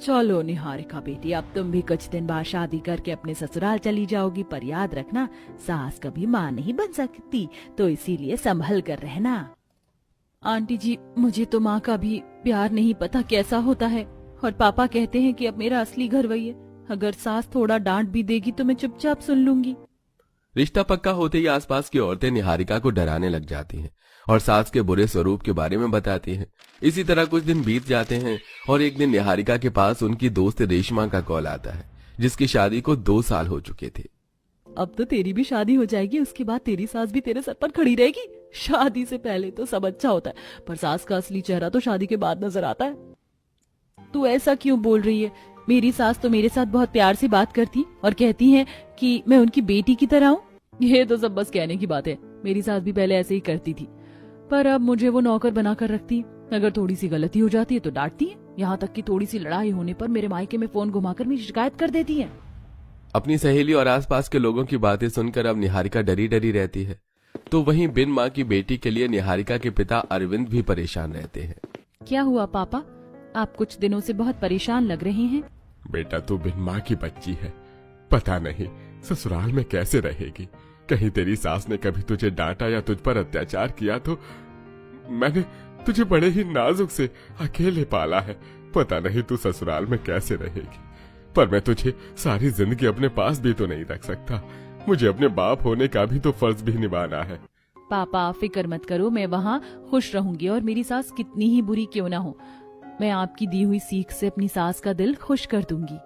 चलो निहारिका बेटी, अब तुम भी कुछ दिन बाद शादी करके अपने ससुराल चली जाओगी, पर याद रखना सास कभी माँ नहीं बन सकती, तो इसीलिए संभल कर रहना। आंटी जी, मुझे तो माँ का भी प्यार नहीं पता कैसा होता है, और पापा कहते हैं कि अब मेरा असली घर वही है। अगर सास थोड़ा डांट भी देगी तो मैं चुपचाप सुन लूंगी। रिश्ता पक्का होते ही आसपास की औरतें निहारिका को डराने लग जाती हैं और सास के बुरे स्वरूप के बारे में बताती हैं। इसी तरह कुछ दिन बीत जाते हैं और एक दिन निहारिका के पास उनकी दोस्त रेशमा का कॉल आता है, जिसकी शादी को 2 साल हो चुके थे। अब तो तेरी भी शादी हो जाएगी, उसके बाद तेरी सास भी तेरे सर पर खड़ी रहेगी। शादी से पहले तो सब अच्छा होता है, पर सास का असली चेहरा तो शादी के बाद नजर आता है। तू ऐसा क्यों बोल रही है? मेरी सास तो मेरे साथ बहुत प्यार से बात करती और कहती है कि मैं उनकी बेटी की तरह हूँ। ये तो सब बस कहने की बात है। मेरी सास भी पहले ऐसे ही करती थी, पर अब मुझे वो नौकर बना कर रखती है। अगर थोड़ी सी गलती हो जाती है तो डांटती है, यहाँ तक कि थोड़ी सी लड़ाई होने पर मेरे मायके में फोन घुमाकर मेरी शिकायत कर देती है। अपनी सहेली और आसपास के लोगों की बातें सुनकर अब निहारिका डरी डरी रहती है। तो वहीं बिन माँ की बेटी के लिए निहारिका के पिता अरविंद भी परेशान रहते हैं। क्या हुआ पापा, आप कुछ दिनों से बहुत परेशान लग रहे हैं। बेटा, तू बिन माँ की बच्ची है, पता नहीं ससुराल में कैसे रहेगी। कहीं तेरी सास ने कभी तुझे डांटा या तुझ पर अत्याचार किया तो? मैंने तुझे बड़े ही नाजुक से अकेले पाला है, पता नहीं तू ससुराल में कैसे रहेगी। पर मैं तुझे सारी जिंदगी अपने पास भी तो नहीं रख सकता, मुझे अपने बाप होने का भी तो फर्ज भी निभाना है। पापा फिक्र मत करो, मैं वहाँ खुश रहूंगी, और मेरी सास कितनी ही बुरी क्यों ना हो, मैं आपकी दी हुई सीख से अपनी सास का दिल खुश कर दूंगी।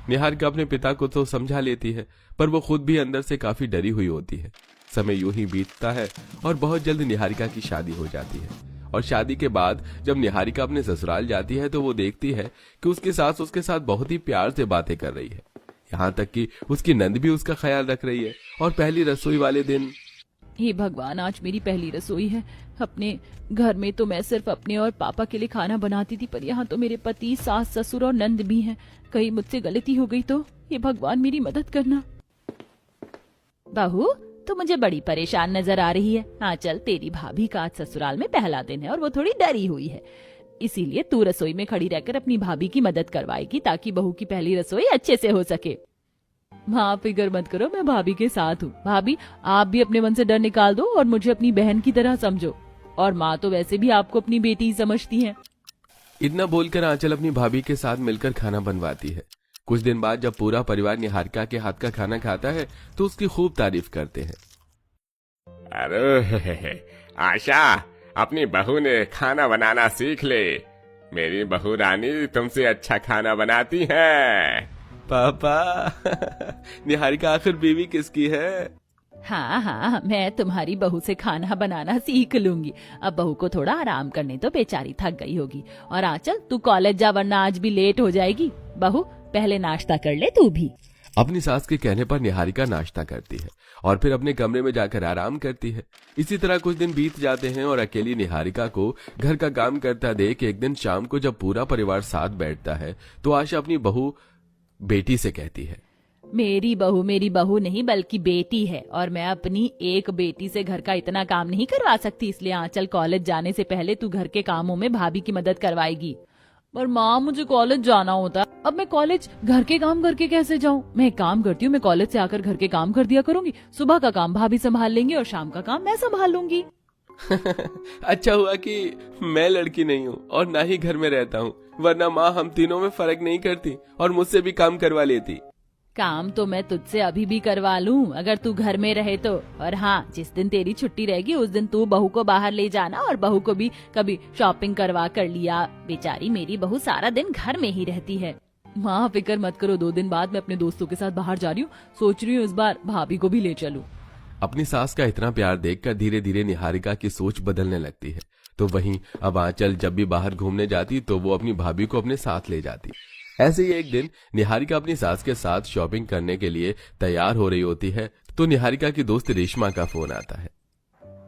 निहारिका अपने पिता को तो समझा लेती है, पर वो खुद भी अंदर से काफी डरी हुई होती है। समय यूं ही बीतता है और बहुत जल्द निहारिका की शादी हो जाती है। और शादी के बाद जब निहारिका अपने ससुराल जाती है तो वो देखती है कि उसकी सास उसके साथ बहुत ही प्यार से बातें कर रही है। यहाँ तक कि उसकी नंद भी उसका ख्याल रख रही है। और पहली रसोई वाले दिन, हे भगवान, आज मेरी पहली रसोई है। अपने घर में तो मैं सिर्फ अपने और पापा के लिए खाना बनाती थी, पर यहाँ तो मेरे पति, सास, ससुर और नंद भी हैं। कहीं मुझसे गलती हो गई तो हे भगवान मेरी मदद करना। बहू, तो मुझे बड़ी परेशान नजर आ रही है। हाँ चल, तेरी भाभी का आज ससुराल में पहला दिन है और वो थोड़ी डरी हुई है, इसीलिए तू रसोई में खड़ी रहकर अपनी भाभी की मदद करवाएगी, ताकि बहू की पहली रसोई अच्छे से हो सके। हाँ फिक्र मत करो, मैं भाभी के साथ हूँ। भाभी, आप भी अपने मन से डर निकाल दो और मुझे अपनी बहन की तरह समझो, और माँ तो वैसे भी आपको अपनी बेटी ही समझती है। इतना बोलकर आंचल अपनी भाभी के साथ मिलकर खाना बनवाती है। कुछ दिन बाद जब पूरा परिवार निहारिका के हाथ का खाना खाता है तो उसकी खूब तारीफ करते हैं। अरे आशा, अपनी बहू ने खाना बनाना सीख ले। मेरी बहू रानी तुमसे अच्छा खाना बनाती है। पापा निहारिका आखिर बीवी किसकी है? हाँ हाँ, मैं तुम्हारी बहू से खाना बनाना सीख लूंगी। अब बहू को थोड़ा आराम करने तो, बेचारी थक गई होगी। और आंचल, तू कॉलेज जा, वरना आज भी लेट हो जाएगी। बहू, पहले नाश्ता कर ले तू भी। अपनी सास के कहने पर निहारिका नाश्ता करती है और फिर अपने कमरे में जाकर आराम करती है। इसी तरह कुछ दिन बीत जाते हैं और अकेली निहारिका को घर का काम करता देख एक दिन शाम को जब पूरा परिवार साथ बैठता है तो आशा अपनी बहू बेटी से कहती है, मेरी बहू नहीं बल्कि बेटी है, और मैं अपनी एक बेटी से घर का इतना काम नहीं करवा सकती, इसलिए आंचल कॉलेज जाने से पहले तू घर के कामों में भाभी की मदद करवाएगी। पर माँ, मुझे कॉलेज जाना होता है, अब मैं कॉलेज घर के काम करके कैसे जाऊँ? मैं एक काम करती हूँ, मैं कॉलेज से आकर घर के काम कर दिया करूंगी। सुबह का काम भाभी संभाल लेंगी और शाम का काम मैं संभाल लूंगी। अच्छा हुआ कि मैं लड़की नहीं हूँ और ना ही घर में रहता हूँ, वरना माँ हम तीनों में फर्क नहीं करती और मुझसे भी काम करवा लेती। काम तो मैं तुझसे अभी भी करवा लूं अगर तू घर में रहे तो। और हाँ, जिस दिन तेरी छुट्टी रहेगी उस दिन तू बहू को बाहर ले जाना और बहू को भी कभी शॉपिंग करवा कर लिया। बेचारी मेरी बहू सारा दिन घर में ही रहती है। माँ फिक्र मत करो, 2 दिन बाद मैं अपने दोस्तों के साथ बाहर जा रही हूँ। सोच रही हूँ इस बार भाभी को भी ले चलूं। अपनी सास का इतना प्यार देखकर धीरे धीरे निहारिका की सोच बदलने लगती है। तो वहीं अब आंचल जब भी बाहर घूमने जाती तो वो अपनी भाभी को अपने साथ ले जाती। ऐसे ही एक दिन निहारिका अपनी सास के साथ शॉपिंग करने के लिए तैयार हो रही होती है तो निहारिका की दोस्त रेशमा का फोन आता है।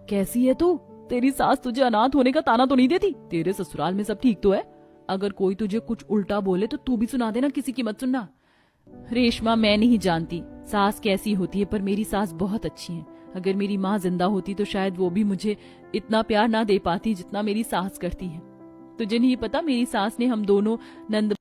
कैसी है तू? तेरी सास तुझे अनाथ होने का ताना तो नहीं देती? तेरे ससुराल में सब ठीक तो है? अगर कोई तुझे कुछ उल्टा बोले तो तू भी सुना देना, किसी की मत सुनना। रेशमा, मैं नहीं जानती सास कैसी होती है, पर मेरी सास बहुत अच्छी है। अगर मेरी माँ जिंदा होती तो शायद वो भी मुझे इतना प्यार ना दे पाती जितना मेरी सास करती है। तुझे नहीं पता, मेरी सास ने हम दोनों नंद